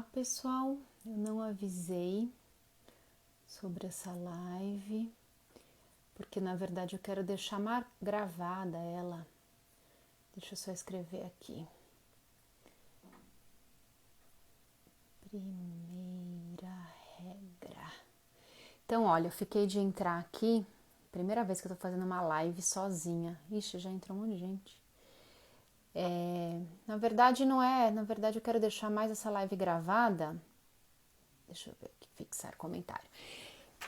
Olá pessoal, eu não avisei sobre essa live, porque na verdade eu quero deixar gravada ela. Deixa eu só escrever aqui. Primeira regra. Então, olha, eu fiquei de entrar aqui, primeira vez que eu tô fazendo uma live sozinha. Ixi, já entrou um monte de gente. Na verdade não é, na verdade eu quero deixar mais essa live gravada. Deixa eu ver aqui, fixar comentário.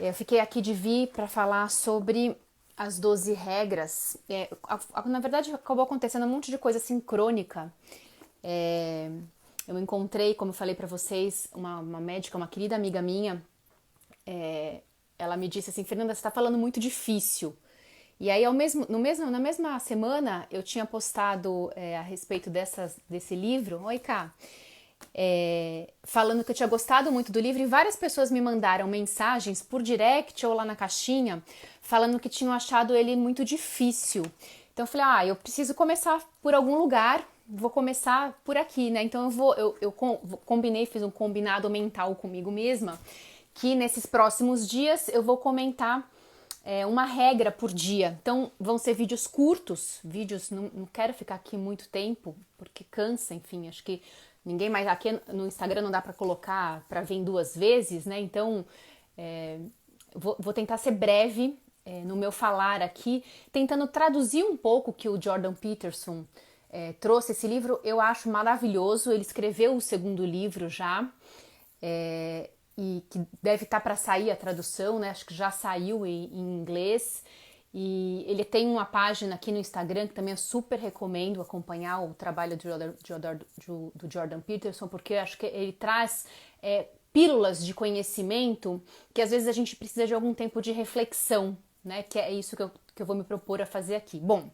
Eu fiquei aqui de vir para falar sobre as 12 regras. Na verdade, acabou acontecendo um monte de coisa sincrônica. Eu encontrei, como eu falei para vocês, uma médica, uma querida amiga minha. Ela me disse assim, Fernanda, você está falando muito difícil. E aí, na mesma semana, eu tinha postado a respeito desse livro. Oi, Cá. Falando que eu tinha gostado muito do livro e várias pessoas me mandaram mensagens por direct ou lá na caixinha falando que tinham achado ele muito difícil. Então eu falei, eu preciso começar por algum lugar, vou começar por aqui, né? Então eu combinei, fiz um combinado mental comigo mesma que nesses próximos dias eu vou comentar uma regra por dia. Então vão ser vídeos curtos, não quero ficar aqui muito tempo porque cansa, enfim, acho que ninguém mais aqui no Instagram não dá para colocar para ver em 2 vezes, né? Então vou tentar ser breve no meu falar aqui, tentando traduzir um pouco o que o Jordan Peterson trouxe. Esse livro eu acho maravilhoso. Ele escreveu o 2º livro já. E que deve estar para sair a tradução, né? Acho que já saiu em inglês. E ele tem uma página aqui no Instagram que também eu super recomendo acompanhar o trabalho do Jordan Peterson, porque eu acho que ele traz pílulas de conhecimento que às vezes a gente precisa de algum tempo de reflexão, né? Que é isso que eu vou me propor a fazer aqui. Bom,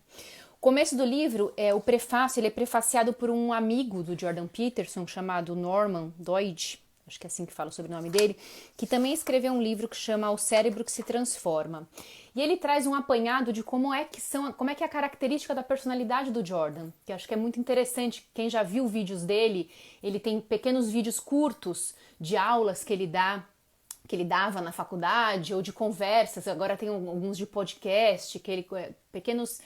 o começo do livro, o prefácio, ele é prefaciado por um amigo do Jordan Peterson chamado Norman Doidge, acho que é assim que fala o sobrenome dele, que também escreveu um livro que chama O Cérebro que se Transforma. E ele traz um apanhado de como é que é a característica da personalidade do Jordan, que acho que é muito interessante. Quem já viu vídeos dele, ele tem pequenos vídeos curtos de aulas que ele dava na faculdade, ou de conversas. Agora tem alguns de podcast, que ele pequenas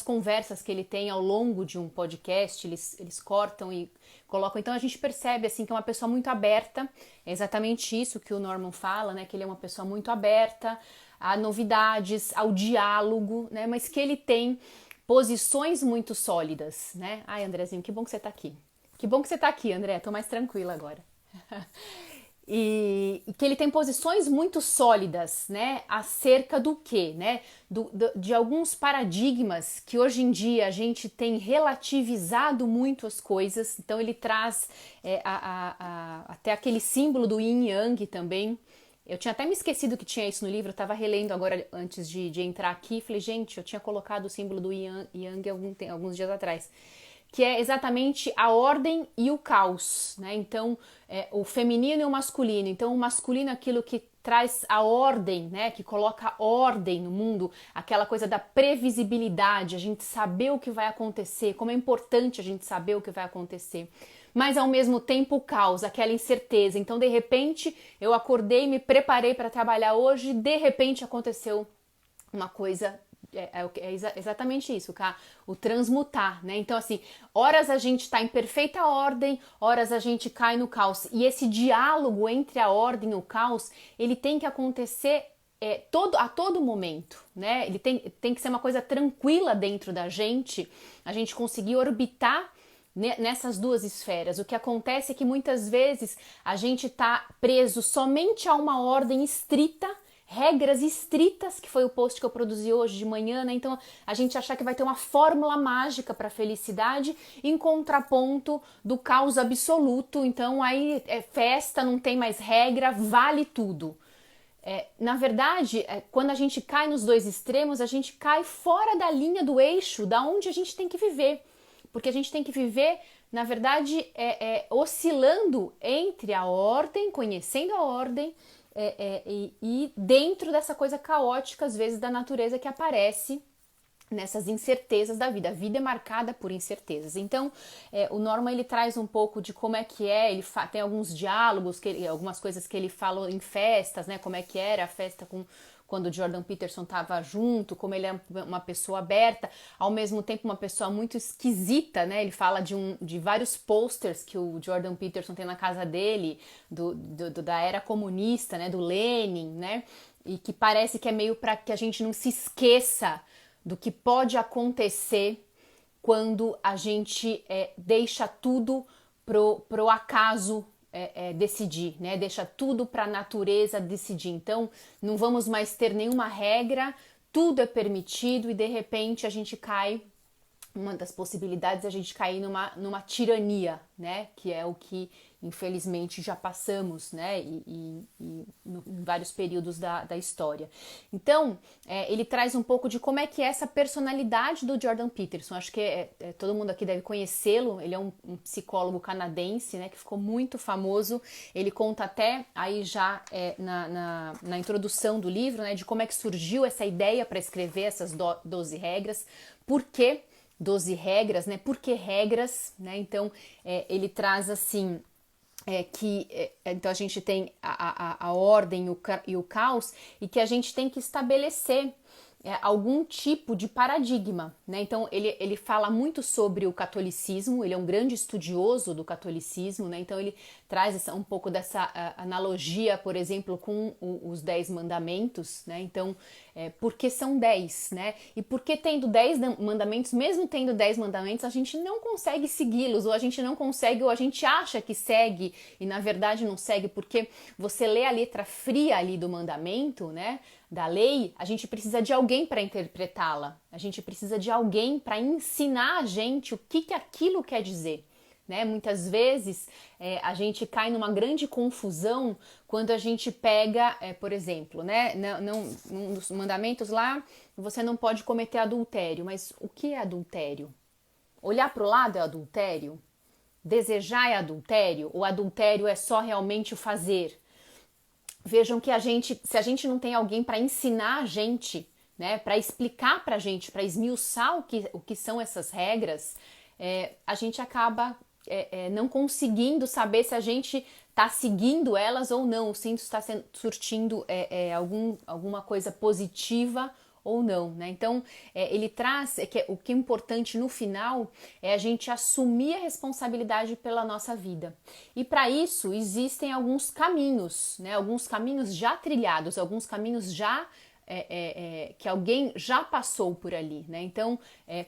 conversas que ele tem ao longo de um podcast, eles cortam e colocam. Então a gente percebe assim que é uma pessoa muito aberta. É exatamente isso que o Norman fala, né? Que ele é uma pessoa muito aberta a novidades, ao diálogo, né? Mas que ele tem posições muito sólidas, né? Ai, Andrezinho, que bom que você tá aqui. Que bom que você tá aqui, André. Tô mais tranquila agora. E que ele tem posições muito sólidas, né, acerca do quê, né, de alguns paradigmas que hoje em dia a gente tem relativizado muito as coisas. Então ele traz até aquele símbolo do Yin e Yang também. Eu tinha até me esquecido que tinha isso no livro, eu estava relendo agora antes de entrar aqui, falei, gente, eu tinha colocado o símbolo do Yin e Yang alguns dias atrás, que é exatamente a ordem e o caos, né? Então, o feminino e o masculino. Então, o masculino é aquilo que traz a ordem, né? Que coloca ordem no mundo, aquela coisa da previsibilidade, a gente saber o que vai acontecer, como é importante a gente saber o que vai acontecer. Mas, ao mesmo tempo, o caos, aquela incerteza. Então, de repente, eu acordei, me preparei para trabalhar hoje, de repente aconteceu uma coisa. Exatamente isso, cara. O transmutar, né? Então, assim, horas a gente tá em perfeita ordem, horas a gente cai no caos. E esse diálogo entre a ordem e o caos, ele tem que acontecer a todo momento, né? Ele tem que ser uma coisa tranquila dentro da gente, a gente conseguir orbitar nessas 2 esferas. O que acontece é que muitas vezes a gente tá preso somente a uma ordem estrita, regras estritas, que foi o post que eu produzi hoje de manhã, né? Então a gente achar que vai ter uma fórmula mágica para felicidade em contraponto do caos absoluto. Então aí é festa, não tem mais regra, vale tudo. Na verdade, quando a gente cai nos 2 extremos, a gente cai fora da linha do eixo da onde a gente tem que viver. Porque a gente tem que viver, na verdade, oscilando entre a ordem, conhecendo a ordem, e dentro dessa coisa caótica, às vezes, da natureza que aparece nessas incertezas da vida. A vida é marcada por incertezas. Então, o Norman, ele traz um pouco de como é que é, tem alguns diálogos, algumas coisas que ele falou em festas, né, como é que era a festa quando o Jordan Peterson estava junto, como ele é uma pessoa aberta, ao mesmo tempo uma pessoa muito esquisita, né? Ele fala de vários posters que o Jordan Peterson tem na casa dele, da era comunista, né? Do Lenin, né? E que parece que é meio para que a gente não se esqueça do que pode acontecer quando a gente deixa tudo pro acaso decidir, né? Deixa tudo para a natureza decidir. Então, não vamos mais ter nenhuma regra, tudo é permitido e de repente a gente cai. Uma das possibilidades é a gente cair numa tirania, né? Que é o que infelizmente já passamos, né? Em vários períodos da história. Então, ele traz um pouco de como é que é essa personalidade do Jordan Peterson. Acho que todo mundo aqui deve conhecê-lo. Ele é um psicólogo canadense, né? Que ficou muito famoso. Ele conta até aí já na introdução do livro, né? De como é que surgiu essa ideia para escrever essas 12 regras. Por quê? 12 regras, né? Por que regras, né? Então, ele traz assim, então a gente tem a ordem e o caos e que a gente tem que estabelecer algum tipo de paradigma, né? Então ele fala muito sobre o catolicismo, ele é um grande estudioso do catolicismo, né? Então ele traz um pouco dessa analogia, por exemplo, com os 10 mandamentos, né? Então, por que são 10, né? E por que tendo 10 mandamentos, mesmo tendo 10 mandamentos, a gente não consegue segui-los, ou a gente não consegue, ou a gente acha que segue, e na verdade não segue, porque você lê a letra fria ali do mandamento, né? Da lei, a gente precisa de alguém para interpretá-la, a gente precisa de alguém para ensinar a gente o que aquilo quer dizer. Né? Muitas vezes a gente cai numa grande confusão quando a gente pega, por exemplo, né? Num dos mandamentos lá, você não pode cometer adultério, mas o que é adultério? Olhar para o lado é adultério? Desejar é adultério? O adultério é só realmente o fazer? Vejam que se a gente não tem alguém para ensinar a gente, né, para explicar para a gente, para esmiuçar o que são essas regras, a gente acaba não conseguindo saber se a gente está seguindo elas ou não, se está surtindo alguma coisa positiva ou não, né? Então, ele traz que o que é importante no final é a gente assumir a responsabilidade pela nossa vida. E para isso existem alguns caminhos, né? Alguns caminhos já trilhados, alguns caminhos já que alguém já passou por ali, né? Então,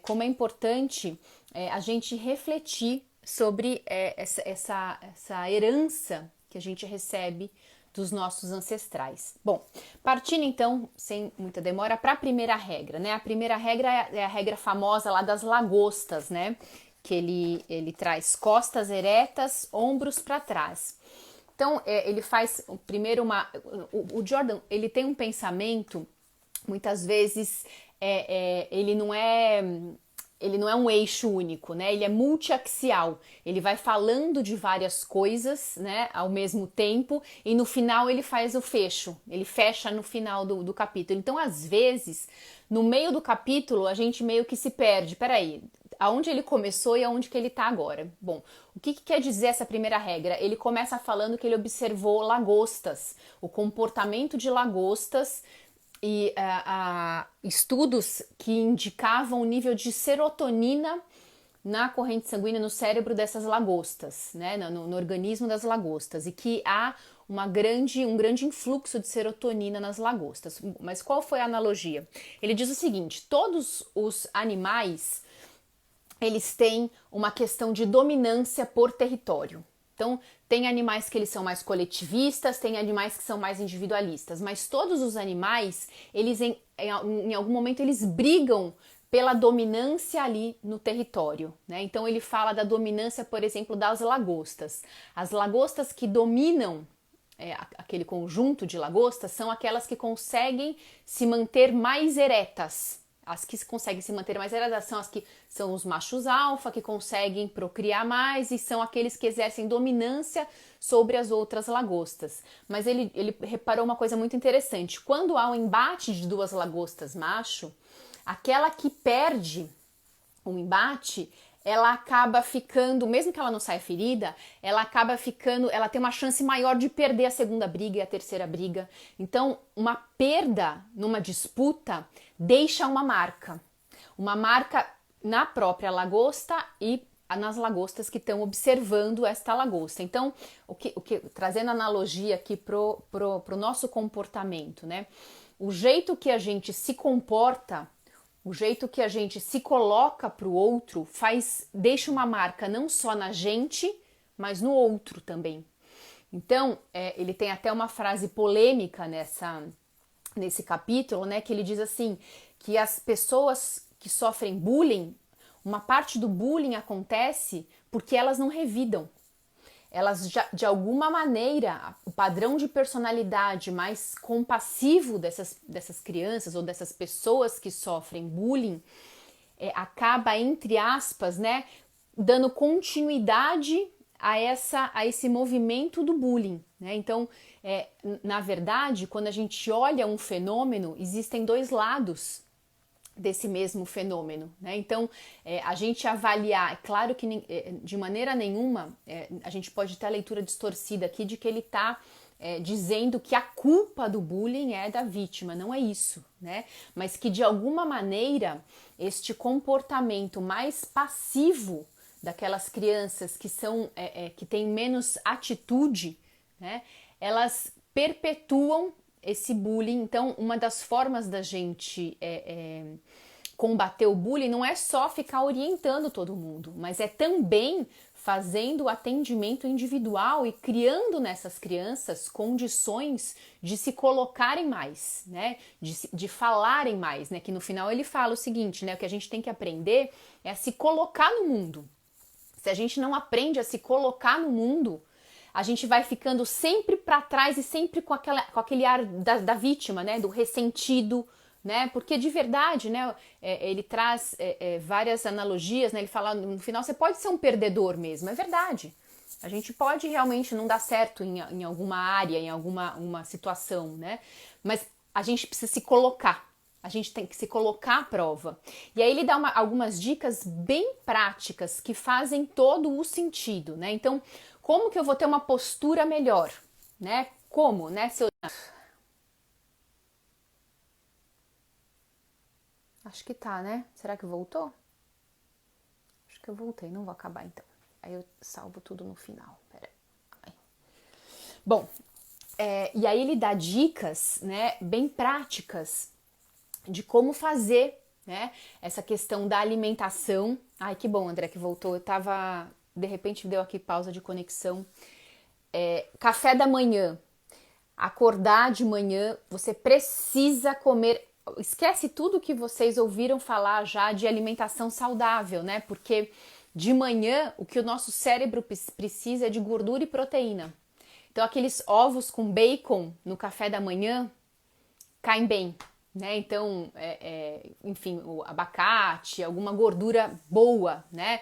como é importante a gente refletir sobre essa herança que a gente recebe dos nossos ancestrais. Bom, partindo então, sem muita demora, para a primeira regra, né? A primeira regra é a regra famosa lá das lagostas, né? Que ele traz costas eretas, ombros para trás. Então, ele faz primeiro o Jordan, ele tem um pensamento, muitas vezes, ele não é um eixo único, né? Ele é multiaxial. Ele vai falando de várias coisas, né, ao mesmo tempo, e no final ele faz o fecho. Ele fecha no final do capítulo. Então, às vezes, no meio do capítulo, a gente meio que se perde. Peraí, aonde ele começou e aonde que ele está agora? Bom, o que quer dizer essa primeira regra? Ele começa falando que ele observou lagostas, o comportamento de lagostas, e estudos que indicavam o nível de serotonina na corrente sanguínea, no cérebro dessas lagostas, né, no organismo das lagostas, e que há um grande influxo de serotonina nas lagostas. Mas qual foi a analogia? Ele diz o seguinte: todos os animais, eles têm uma questão de dominância por território. Então, tem animais que eles são mais coletivistas, tem animais que são mais individualistas, mas todos os animais, eles em algum momento, eles brigam pela dominância ali no território, né? Então, ele fala da dominância, por exemplo, das lagostas. As lagostas que dominam aquele conjunto de lagostas são aquelas que conseguem se manter mais eretas. As que conseguem se manter mais eretas são as que são os machos alfa, que conseguem procriar mais, e são aqueles que exercem dominância sobre as outras lagostas. Mas ele reparou uma coisa muito interessante: quando há um embate de duas lagostas macho, aquela que perde o embate, ela acaba ficando, mesmo que ela não saia ferida, ela acaba ficando, ela tem uma chance maior de perder a segunda briga e a terceira briga. Então, uma perda numa disputa deixa uma marca na própria lagosta e nas lagostas que estão observando esta lagosta. Então, trazendo analogia aqui pro nosso comportamento, né? O jeito que a gente se comporta, o jeito que a gente se coloca para o outro deixa uma marca não só na gente, mas no outro também. Então, ele tem até uma frase polêmica nesse capítulo, né? Que ele diz assim, que as pessoas que sofrem bullying, uma parte do bullying acontece porque elas não revidam. Elas, de alguma maneira, o padrão de personalidade mais compassivo dessas crianças ou dessas pessoas que sofrem bullying acaba, entre aspas, né, dando continuidade a esse movimento do bullying, né? Então, na verdade, quando a gente olha um fenômeno, existem dois lados desse mesmo fenômeno, né? Então, a gente avaliar, é claro que de maneira nenhuma a gente pode ter a leitura distorcida aqui de que ele está dizendo que a culpa do bullying é da vítima, não é isso, né? Mas que de alguma maneira este comportamento mais passivo daquelas crianças que têm menos atitude, né? Elas perpetuam esse bullying. Então, uma das formas da gente combater o bullying não é só ficar orientando todo mundo, mas é também fazendo o atendimento individual e criando nessas crianças condições de se colocarem mais, né? De falarem mais, né? Que no final ele fala o seguinte, né? O que a gente tem que aprender é a se colocar no mundo. Se a gente não aprende a se colocar no mundo, a gente vai ficando sempre para trás e sempre com aquele ar da vítima, né? Do ressentido, né? Porque de verdade, né? Ele traz várias analogias, né? Ele fala, no final, você pode ser um perdedor mesmo, é verdade. A gente pode realmente não dar certo em alguma área, em uma situação, né? Mas a gente precisa se colocar. A gente tem que se colocar à prova. E aí ele dá algumas dicas bem práticas que fazem todo o sentido, né? Então, como que eu vou ter uma postura melhor, né? Como, né? Acho que tá, né? Será que voltou? Acho que eu voltei, não vou acabar então. Aí eu salvo tudo no final. Pera aí. Bom, e aí ele dá dicas, né? Bem práticas de como fazer, né, essa questão da alimentação. Ai, que bom, André, que voltou. De repente deu aqui pausa de conexão. Café da manhã. Acordar de manhã, você precisa comer. Esquece tudo que vocês ouviram falar já de alimentação saudável, né? Porque de manhã o que o nosso cérebro precisa é de gordura e proteína. Então aqueles ovos com bacon no café da manhã caem bem, né? Então, enfim, o abacate, alguma gordura boa, né?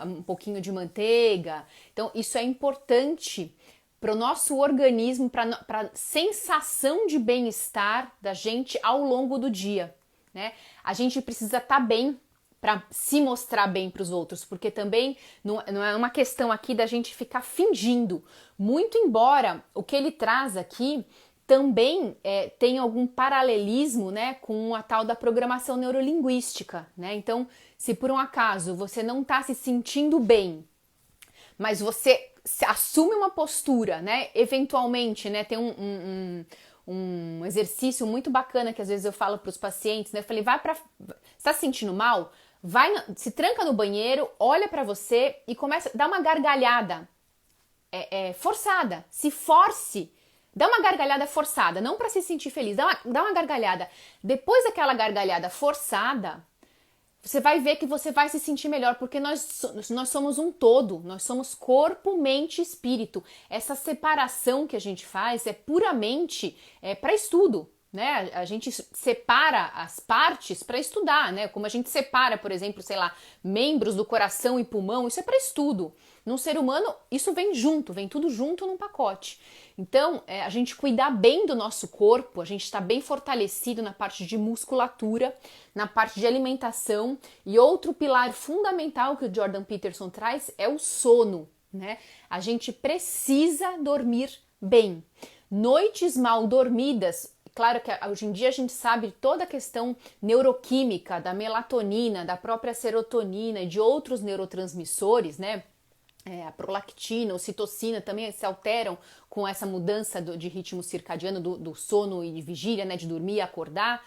Um pouquinho de manteiga. Então, isso é importante para o nosso organismo, para a sensação de bem-estar da gente ao longo do dia, né? A gente precisa estar bem para se mostrar bem para os outros, porque também não é uma questão aqui da gente ficar fingindo, muito embora o que ele traz aqui também tem algum paralelismo, né, com a tal da programação neurolinguística, né? Então, se por um acaso você não está se sentindo bem, mas você assume uma postura, né? Eventualmente, né? Tem um exercício muito bacana que às vezes eu falo para os pacientes, né? Eu falei, está se sentindo mal? Se tranca no banheiro, olha para você e começa, dá uma gargalhada forçada, se force. Dá uma gargalhada forçada, não para se sentir feliz, dá uma gargalhada. Depois daquela gargalhada forçada, você vai ver que você vai se sentir melhor, porque nós somos um todo, nós somos corpo, mente e espírito. Essa separação que a gente faz é puramente para estudo, né? A gente separa as partes para estudar, né? Como a gente separa, por exemplo, sei lá, membros do coração e pulmão, isso é para estudo. Num ser humano, isso vem junto, vem tudo junto num pacote. Então, a gente cuidar bem do nosso corpo, a gente está bem fortalecido na parte de musculatura, na parte de alimentação. E outro pilar fundamental que o Jordan Peterson traz é o sono, né? A gente precisa dormir bem. Noites mal dormidas, claro que hoje em dia a gente sabe toda a questão neuroquímica da melatonina, da própria serotonina e de outros neurotransmissores, né? A prolactina, a ocitocina também se alteram com essa mudança de ritmo circadiano, do sono e de vigília, né? De dormir e acordar.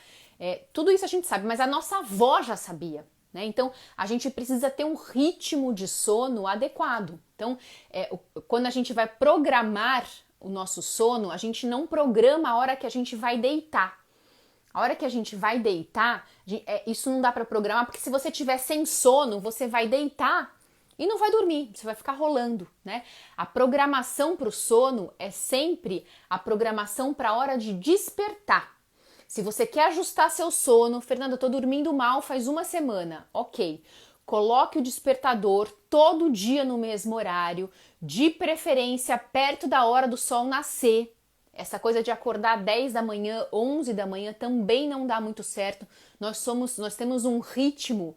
Tudo isso a gente sabe, mas a nossa avó já sabia. Né? Então, a gente precisa ter um ritmo de sono adequado. Então, quando a gente vai programar o nosso sono, a gente não programa a hora que a gente vai deitar. A hora que a gente vai deitar, isso não dá para programar, porque se você tiver sem sono, você vai deitar e não vai dormir, você vai ficar rolando, né? A programação para o sono é sempre a programação para a hora de despertar. Se você quer ajustar seu sono, Fernanda, eu tô dormindo mal faz uma semana, ok. Coloque o despertador todo dia no mesmo horário, de preferência perto da hora do sol nascer. Essa coisa de acordar 10 da manhã, 11 da manhã também não dá muito certo. Nós temos um ritmo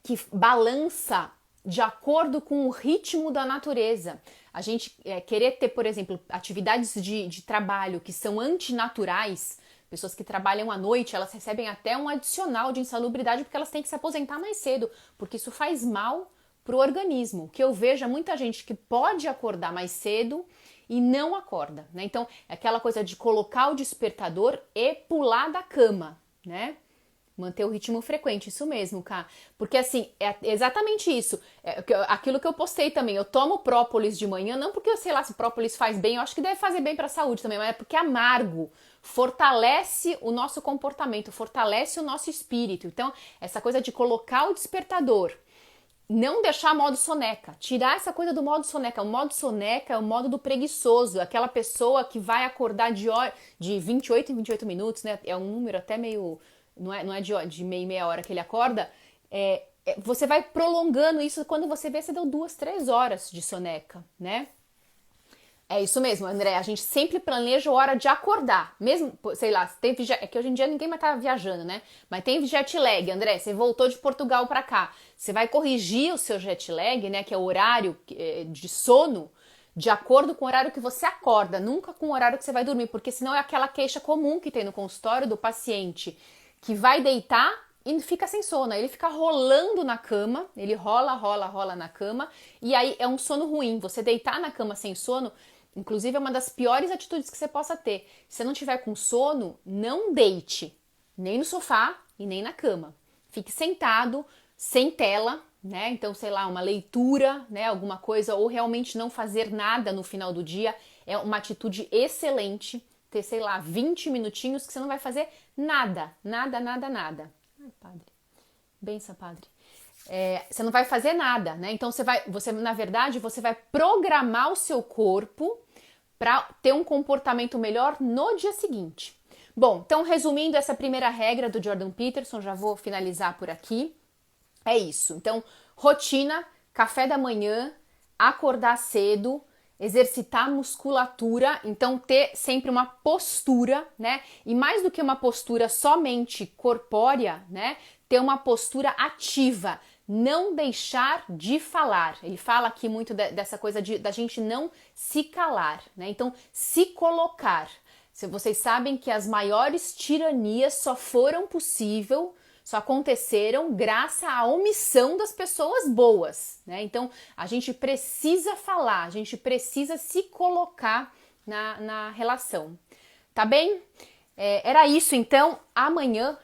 que balança de acordo com o ritmo da natureza. A gente querer ter, por exemplo, atividades de trabalho que são antinaturais, pessoas que trabalham à noite, elas recebem até um adicional de insalubridade porque elas têm que se aposentar mais cedo, porque isso faz mal para o organismo. O que eu vejo é muita gente que pode acordar mais cedo e não acorda, né? Então, é aquela coisa de colocar o despertador e pular da cama, né? Manter o ritmo frequente, isso mesmo, Cá. Porque assim, é exatamente isso. Aquilo que eu postei também. Eu tomo própolis de manhã, não porque, sei lá, se própolis faz bem, eu acho que deve fazer bem para a saúde também, mas é porque é amargo. Fortalece o nosso comportamento, fortalece o nosso espírito. Então, essa coisa de colocar o despertador, não deixar modo soneca, tirar essa coisa do modo soneca. O modo soneca é o modo do preguiçoso, aquela pessoa que vai acordar de 28 em 28 minutos, né? É um número até meio... Não é de meia hora que ele acorda, você vai prolongando isso, quando você vê, você deu 2, 3 horas de soneca, né? É isso mesmo, André, a gente sempre planeja a hora de acordar, mesmo, sei lá, é que hoje em dia ninguém mais tá viajando, né? Mas tem jet lag, André, você voltou de Portugal para cá, você vai corrigir o seu jet lag, né, que é o horário de sono, de acordo com o horário que você acorda, nunca com o horário que você vai dormir, porque senão é aquela queixa comum que tem no consultório do paciente, que vai deitar e fica sem sono, ele fica rolando na cama, ele rola na cama, e aí é um sono ruim. Você deitar na cama sem sono, inclusive, é uma das piores atitudes que você possa ter. Se você não tiver com sono, não deite, nem no sofá e nem na cama. Fique sentado, sem tela, né? Então, sei lá, uma leitura, né? Alguma coisa, ou realmente não fazer nada no final do dia, é uma atitude excelente. Ter, sei lá, 20 minutinhos que você não vai fazer nada. Ai, padre. Benção, padre. Você não vai fazer nada, né? Então, na verdade, você vai programar o seu corpo para ter um comportamento melhor no dia seguinte. Bom, então, resumindo essa primeira regra do Jordan Peterson, já vou finalizar por aqui. É isso. Então, rotina, café da manhã, acordar cedo, exercitar a musculatura, então ter sempre uma postura, né? E mais do que uma postura somente corpórea, né? Ter uma postura ativa, não deixar de falar. Ele fala aqui muito dessa coisa da gente não se calar, né? Então, se colocar. Se vocês sabem que as maiores tiranias só aconteceram graças à omissão das pessoas boas, né? Então, a gente precisa falar, a gente precisa se colocar na relação, tá bem? Era isso, então.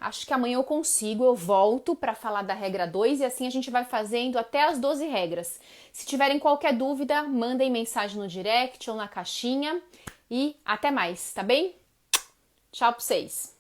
Acho que amanhã eu volto para falar da regra 2 e assim a gente vai fazendo até as 12 regras. Se tiverem qualquer dúvida, mandem mensagem no direct ou na caixinha e até mais, tá bem? Tchau pra vocês!